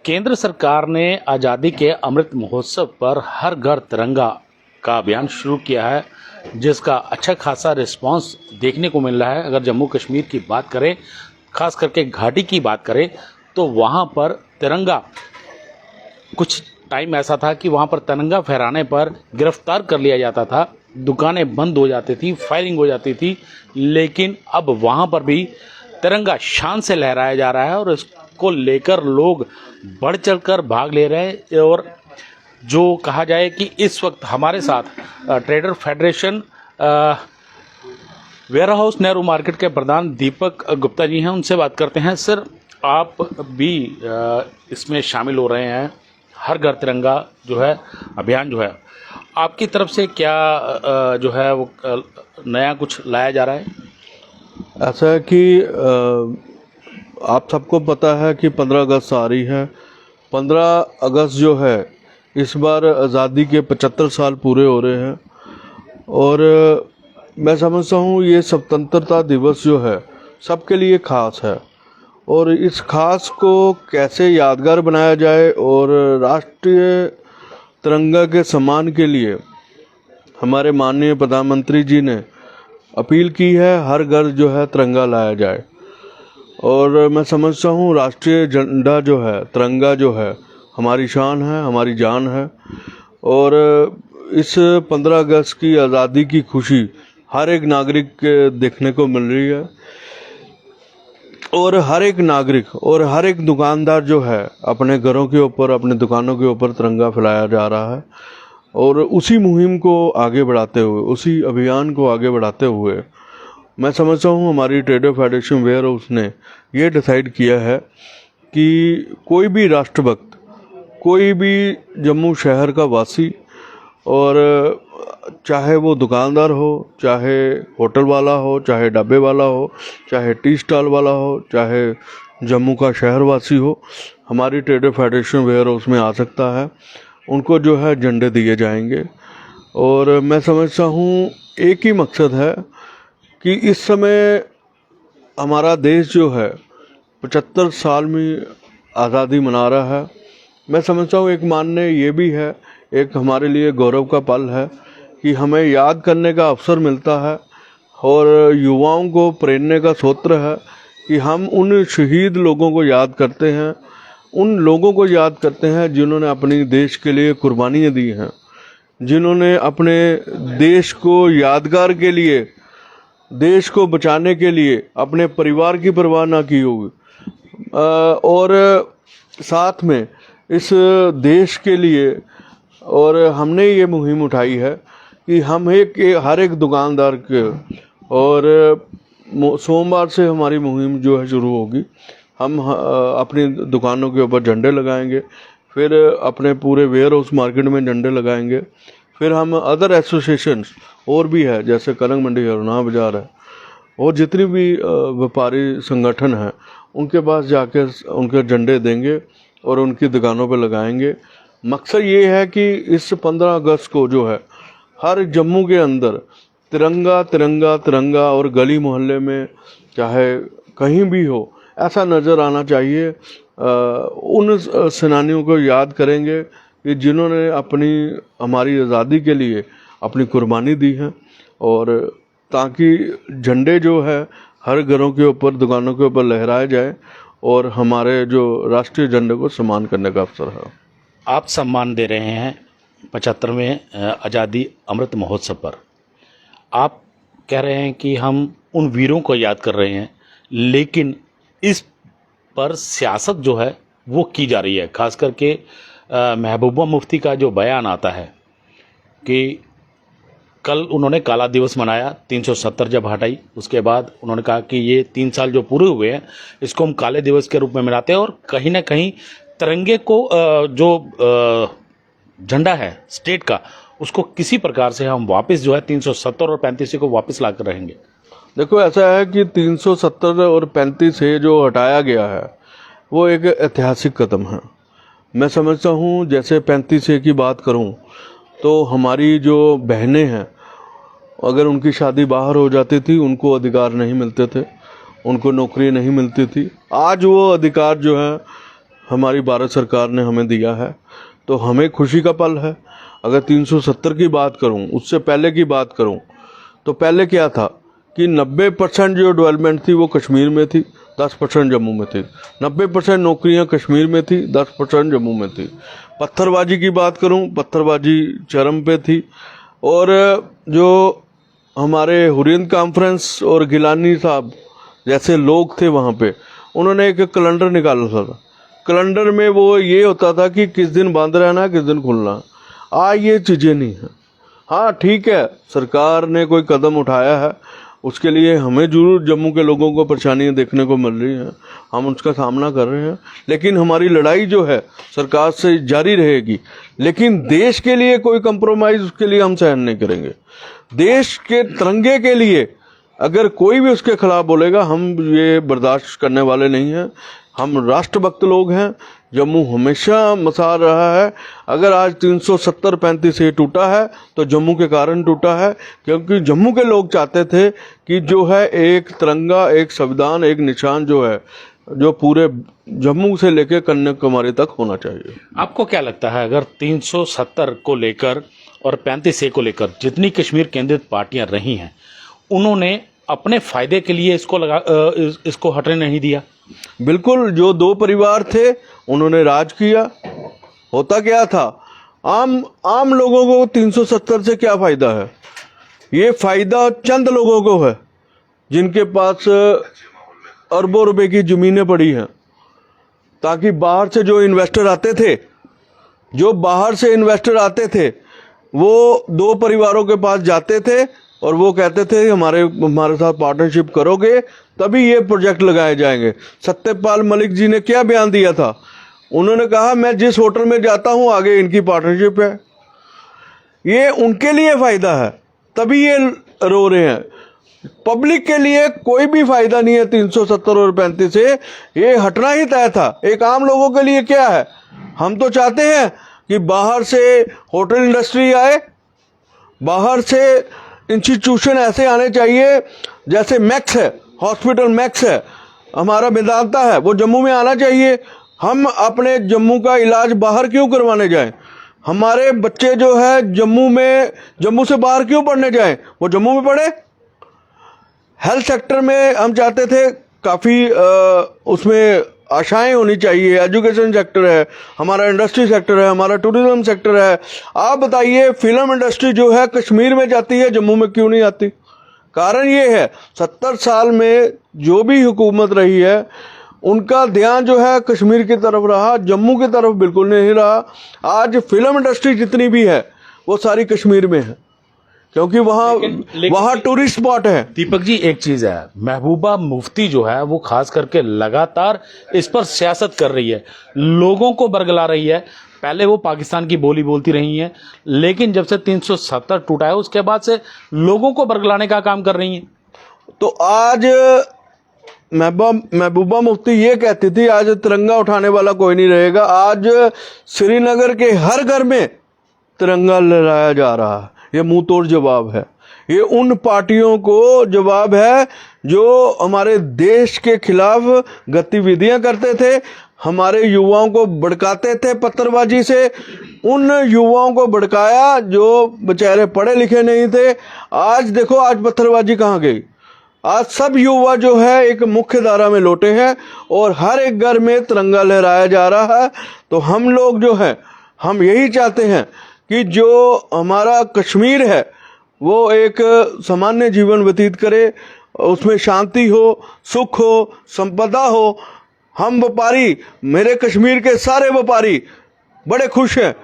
केंद्र सरकार ने आज़ादी के अमृत महोत्सव पर हर घर तिरंगा का अभियान शुरू किया है, जिसका अच्छा खासा रिस्पांस देखने को मिल रहा है। अगर जम्मू कश्मीर की बात करें, खास करके घाटी की बात करें, तो वहाँ पर तिरंगा कुछ टाइम ऐसा था कि वहाँ पर तिरंगा फहराने पर गिरफ्तार कर लिया जाता था, दुकानें बंद हो जाती थी, फायरिंग हो जाती थी। लेकिन अब वहाँ पर भी तिरंगा शान से लहराया जा रहा है और इसको लेकर लोग बढ़ चढ़कर भाग ले रहे हैं। और जो कहा जाए कि इस वक्त हमारे साथ trader federation warehouse Nehru market के प्रधान दीपक गुप्ता जी हैं, उनसे बात करते हैं। सर, आप भी इसमें शामिल हो रहे हैं, हर घर तिरंगा जो है अभियान जो है, आपकी तरफ से क्या जो है वो नया कुछ लाया जा रहा है? ऐसा है कि आप सबको पता है कि 15 अगस्त आ रही है। 15 अगस्त जो है इस बार आज़ादी के 75 साल पूरे हो रहे हैं और मैं समझता हूँ ये स्वतंत्रता दिवस जो है सबके लिए ख़ास है और इस खास को कैसे यादगार बनाया जाए और राष्ट्रीय तिरंगा के सम्मान के लिए हमारे माननीय प्रधानमंत्री जी ने अपील की है, हर घर जो है तिरंगा लाया जाए। और मैं समझता हूँ राष्ट्रीय झंडा जो है, तिरंगा जो है, हमारी शान है, हमारी जान है। और इस 15 अगस्त की आज़ादी की खुशी हर एक नागरिक के देखने को मिल रही है और हर एक नागरिक और हर एक दुकानदार जो है अपने घरों के ऊपर, अपने दुकानों के ऊपर तिरंगा फैलाया जा रहा है। और उसी मुहिम को आगे बढ़ाते हुए, उसी अभियान को आगे बढ़ाते हुए मैं समझता हूँ हमारी ट्रेडर फेडरेशन वेयर हाउस ने ये डिसाइड किया है कि कोई भी राष्ट्रभक्त, कोई भी जम्मू शहर का वासी, और चाहे वो दुकानदार हो, चाहे होटल वाला हो, चाहे ढाबे वाला हो, चाहे टी स्टॉल वाला हो, चाहे जम्मू का शहरवासी हो, हमारी ट्रेडर फेडरेशन वेयर हाउस में आ सकता है। उनको जो है झंडे दिए जाएंगे। और मैं समझता हूँ एक ही मकसद है कि इस समय हमारा देश जो है 75 साल में आज़ादी मना रहा है। मैं समझता हूँ एक मानने ये भी है, एक हमारे लिए गौरव का पल है कि हमें याद करने का अवसर मिलता है और युवाओं को प्रेरणे का सूत्र है कि हम उन शहीद लोगों को याद करते हैं, उन लोगों को याद करते हैं जिन्होंने अपनी देश के लिए कुर्बानियाँ दी हैं, जिन्होंने अपने देश को यादगार के लिए, देश को बचाने के लिए अपने परिवार की परवाह ना की होगी और साथ में इस देश के लिए। और हमने ये मुहिम उठाई है कि हम हर एक दुकानदार के, और सोमवार से हमारी मुहिम जो है शुरू होगी। हम अपनी दुकानों के ऊपर झंडे लगाएंगे, फिर अपने पूरे वेयर हाउस मार्केट में झंडे लगाएंगे, फिर हम अदर एसोसिएशंस और भी है जैसे करंग मंडी है, रुना बाज़ार है, और जितनी भी व्यापारी संगठन हैं उनके पास जाके उनके झंडे देंगे और उनकी दुकानों पर लगाएंगे। मकसद ये है कि इस 15 अगस्त को जो है हर जम्मू के अंदर तिरंगा तिरंगा तिरंगा, और गली मोहल्ले में चाहे कहीं भी हो ऐसा नज़र आना चाहिए। उन सेनानियों को याद करेंगे कि जिन्होंने अपनी हमारी आज़ादी के लिए अपनी कुर्बानी दी है, और ताकि झंडे जो है हर घरों के ऊपर, दुकानों के ऊपर लहराए जाए और हमारे जो राष्ट्रीय झंडे को सम्मान करने का अवसर है। आप सम्मान दे रहे हैं 75वें आज़ादी अमृत महोत्सव पर। आप कह रहे हैं कि हम उन वीरों को याद कर रहे हैं, लेकिन इस पर सियासत जो है वो की जा रही है। खास करके महबूबा मुफ्ती का जो बयान आता है कि कल उन्होंने काला दिवस मनाया, 370 जब हटाई, उसके बाद उन्होंने कहा कि ये 3 साल जो पूरे हुए हैं इसको हम काले दिवस के रूप में मनाते हैं, और कहीं ना कहीं तिरंगे को जो झंडा है स्टेट का, उसको किसी प्रकार से हम वापस जो है 370 और 35 को वापस ला कर रहेंगे। देखो, ऐसा है कि 370 और 35 से जो हटाया गया है वो एक ऐतिहासिक कदम है। मैं समझता हूँ जैसे 35 की बात करूँ तो हमारी जो बहनें हैं, अगर उनकी शादी बाहर हो जाती थी उनको अधिकार नहीं मिलते थे, उनको नौकरी नहीं मिलती थी। आज वो अधिकार जो है हमारी भारत सरकार ने हमें दिया है, तो हमें खुशी का पल है। अगर 370 की बात करूं, उससे पहले की बात करूं, तो पहले क्या था कि 90% जो डेवलपमेंट थी वो कश्मीर में थी, 10% जम्मू में थी। 90% नौकरियां कश्मीर में थी, 10% जम्मू में थी। पत्थरबाजी की बात करूं, पत्थरबाजी चरम पे थी। और जो हमारे हुरियत कॉन्फ्रेंस और गिलानी साहब जैसे लोग थे वहाँ पे, उन्होंने एक कैलेंडर निकाला था। कैलेंडर में वो ये होता था कि किस दिन बंद रहना है, किस दिन खुलना है। आज ये चीज़ें नहीं हैं। हाँ ठीक है, सरकार ने कोई कदम उठाया है, उसके लिए हमें जरूर जम्मू के लोगों को परेशानियां देखने को मिल रही हैं, हम उसका सामना कर रहे हैं, लेकिन हमारी लड़ाई जो है सरकार से जारी रहेगी। लेकिन देश के लिए कोई कंप्रोमाइज़, उसके लिए हम सहन नहीं करेंगे। देश के तिरंगे के लिए अगर कोई भी उसके खिलाफ बोलेगा, हम ये बर्दाश्त करने वाले नहीं हैं। हम राष्ट्रभक्त लोग हैं। जम्मू हमेशा मसाल रहा है। अगर आज 370-35 ये टूटा है तो जम्मू के कारण टूटा है, क्योंकि जम्मू के लोग चाहते थे कि जो है एक तिरंगा, एक संविधान, एक निशान जो है, जो पूरे जम्मू से लेकर कन्याकुमारी तक होना चाहिए। आपको क्या लगता है, अगर 370 को लेकर और 35A को लेकर जितनी कश्मीर केंद्रित पार्टियां रही हैं, उन्होंने अपने फायदे के लिए इसको हटने नहीं दिया? बिल्कुल, जो दो परिवार थे उन्होंने राज किया। होता क्या था, आम लोगों को 370 से क्या फायदा है? ये फायदा चंद लोगों को है जिनके पास अरबों रुपए की जमीनें पड़ी हैं, ताकि बाहर से जो इन्वेस्टर आते थे वो दो परिवारों के पास जाते थे और वो कहते थे हमारे साथ पार्टनरशिप करोगे तभी ये प्रोजेक्ट लगाए जाएंगे। सत्यपाल मलिक जी ने क्या बयान दिया था? उन्होंने कहा मैं जिस होटल में जाता हूं आगे इनकी पार्टनरशिप है। ये उनके लिए फायदा है, तभी ये रो रहे हैं। पब्लिक के लिए कोई भी फायदा नहीं है 370 और 35 से। ये हटना ही तय था। एक आम लोगों के लिए क्या है, हम तो चाहते हैं कि बाहर से होटल इंडस्ट्री आए, बाहर से इंस्टीट्यूशन ऐसे आने चाहिए, जैसे मैक्स है, हॉस्पिटल मैक्स है, हमारा वेदांता है, वो जम्मू में आना चाहिए। हम अपने जम्मू का इलाज बाहर क्यों करवाने जाएं? हमारे बच्चे जो है जम्मू से बाहर क्यों पढ़ने जाएं? वो जम्मू में पढ़े। हेल्थ सेक्टर में हम चाहते थे काफ़ी उसमें आशाएं होनी चाहिए। एजुकेशन सेक्टर है, हमारा इंडस्ट्री सेक्टर है, हमारा टूरिज्म सेक्टर है। आप बताइए, फिल्म इंडस्ट्री जो है कश्मीर में जाती है, जम्मू में क्यों नहीं आती? कारण ये है 70 साल में जो भी हुकूमत रही है उनका ध्यान जो है कश्मीर की तरफ रहा, जम्मू की तरफ बिल्कुल नहीं रहा। आज फिल्म इंडस्ट्री जितनी भी है वो सारी कश्मीर में है, क्योंकि वहाँ टूरिस्ट स्पॉट है। दीपक जी, एक चीज है, महबूबा मुफ्ती जो है वो खास करके लगातार इस पर सियासत कर रही है, लोगों को बरगला रही है। पहले वो पाकिस्तान की बोली बोलती रही हैं, लेकिन जब से 370 टूटा है उसके बाद से लोगों को बरगलाने का काम कर रही हैं। तो आज महबूबा मुफ्ती ये कहती थी आज तिरंगा उठाने वाला कोई नहीं रहेगा। आज श्रीनगर के हर घर में तिरंगा लहराया जा रहा है। ये मुंह तोड़ जवाब है। ये उन पार्टियों को जवाब है जो हमारे देश के खिलाफ गतिविधियां करते थे, हमारे युवाओं को भड़काते थे पत्थरबाजी से। उन युवाओं को भड़काया जो बेचारे पढ़े लिखे नहीं थे। आज देखो, आज पत्थरबाजी कहाँ गई? आज सब युवा जो है एक मुख्य धारा में लौटे हैं और हर एक घर में तिरंगा लहराया जा रहा है। तो हम लोग जो है, हम यही चाहते हैं कि जो हमारा कश्मीर है वो एक सामान्य जीवन व्यतीत करे, उसमें शांति हो, सुख हो, संपदा हो। हम व्यापारी, मेरे कश्मीर के सारे व्यापारी बड़े खुश हैं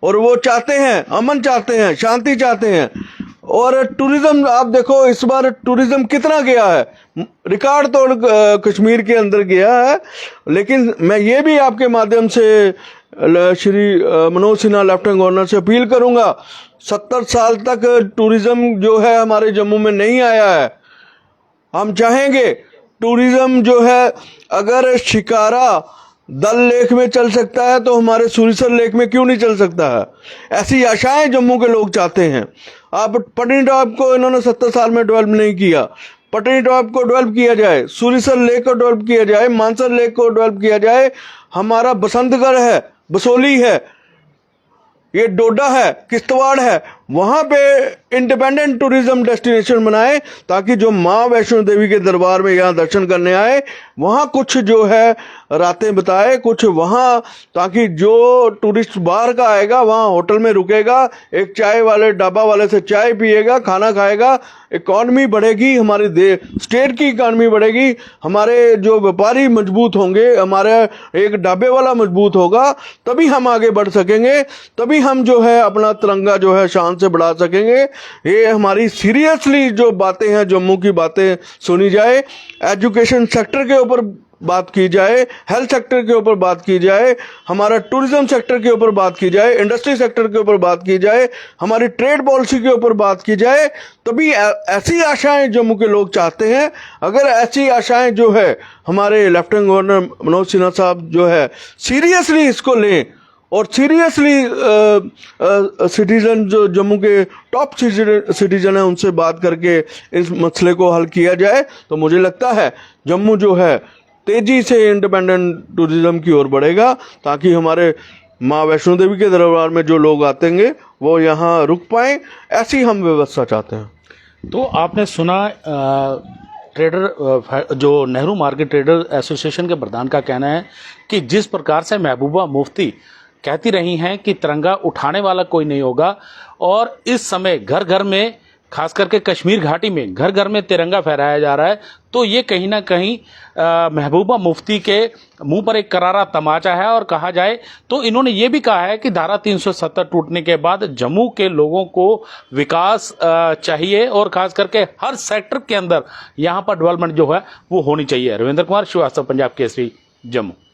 और वो चाहते हैं, अमन चाहते हैं, शांति चाहते हैं। और टूरिज्म आप देखो, इस बार टूरिज्म कितना गया है, रिकॉर्ड तोड़ कश्मीर के अंदर गया है। लेकिन मैं ये भी आपके माध्यम से श्री मनोज सिन्हा लेफ्टिनेंट गवर्नर से अपील करूंगा, 70 साल तक टूरिज्म जो है हमारे जम्मू में नहीं आया है। हम चाहेंगे टूरिज्म जो है, अगर शिकारा दल लेक में चल सकता है तो हमारे सुरिसर लेक में क्यों नहीं चल सकता है? ऐसी आशाएं जम्मू के लोग चाहते हैं। आप पटनीटॉप को इन्होंने 70 साल में डेवलप नहीं किया। पटनी टॉप को डेवलप किया जाए, सुरिसर लेक को डेवलप किया जाए, मानसर लेक को डेवलप किया जाए, हमारा बसंतगढ़ है, बसोली है, ये डोडा है, किश्तवाड़ है, वहाँ पे इंडिपेंडेंट टूरिज्म डेस्टिनेशन बनाए ताकि जो माँ वैष्णो देवी के दरबार में यहाँ दर्शन करने आए वहाँ कुछ जो है रातें बिताए, कुछ वहाँ, ताकि जो टूरिस्ट बाहर का आएगा वहाँ होटल में रुकेगा, एक चाय वाले ढाबा वाले से चाय पिएगा, खाना खाएगा, इकॉनमी बढ़ेगी, हमारी स्टेट की इकॉनमी बढ़ेगी, हमारे जो व्यापारी मजबूत होंगे, हमारे एक ढाबे वाला मजबूत होगा, तभी हम आगे बढ़ सकेंगे, तभी हम जो है अपना तिरंगा जो है शान से बढ़ा सकेंगे। ये हमारी सीरियसली जो बातें हैं, जम्मू की बातें सुनी जाए, एजुकेशन सेक्टर के ऊपर बात की जाए, हेल्थ सेक्टर के ऊपर बात की जाए, हमारा टूरिज्म सेक्टर के ऊपर बात की जाए, इंडस्ट्री सेक्टर के ऊपर बात की जाए, हमारी ट्रेड पॉलिसी के ऊपर बात की जाए, तभी ऐसी आशाएं जम्मू के लोग चाहते हैं। अगर ऐसी आशाएं जो है हमारे लेफ्टिनेंट गवर्नर मनोज सिन्हा साहब जो है सीरियसली इसको लें और सीरियसली सिटीजन जो जम्मू के टॉप सिटीजन हैं उनसे बात करके इस मसले को हल किया जाए, तो मुझे लगता है जम्मू जो है तेजी से इंडिपेंडेंट टूरिज्म की ओर बढ़ेगा, ताकि हमारे माँ वैष्णो देवी के दरबार में जो लोग आतेंगे वो यहाँ रुक पाएँ। ऐसी हम व्यवस्था चाहते हैं। तो आपने सुना ट्रेडर जो नेहरू मार्केट ट्रेडर एसोसिएशन के प्रधान का कहना है कि जिस प्रकार से महबूबा मुफ्ती कहती रही हैं कि तिरंगा उठाने वाला कोई नहीं होगा, और इस समय घर घर में, खास करके कश्मीर घाटी में घर घर में तिरंगा फहराया जा रहा है, तो ये कहीं ना कहीं महबूबा मुफ्ती के मुंह पर एक करारा तमाचा है। और कहा जाए तो इन्होंने ये भी कहा है कि धारा 370 टूटने के बाद जम्मू के लोगों को विकास चाहिए और खास करके हर सेक्टर के अंदर यहाँ पर डेवलपमेंट जो है वो होनी चाहिए। रविंद्र कुमार श्रीवास्तव, पंजाब केसरी, जम्मू।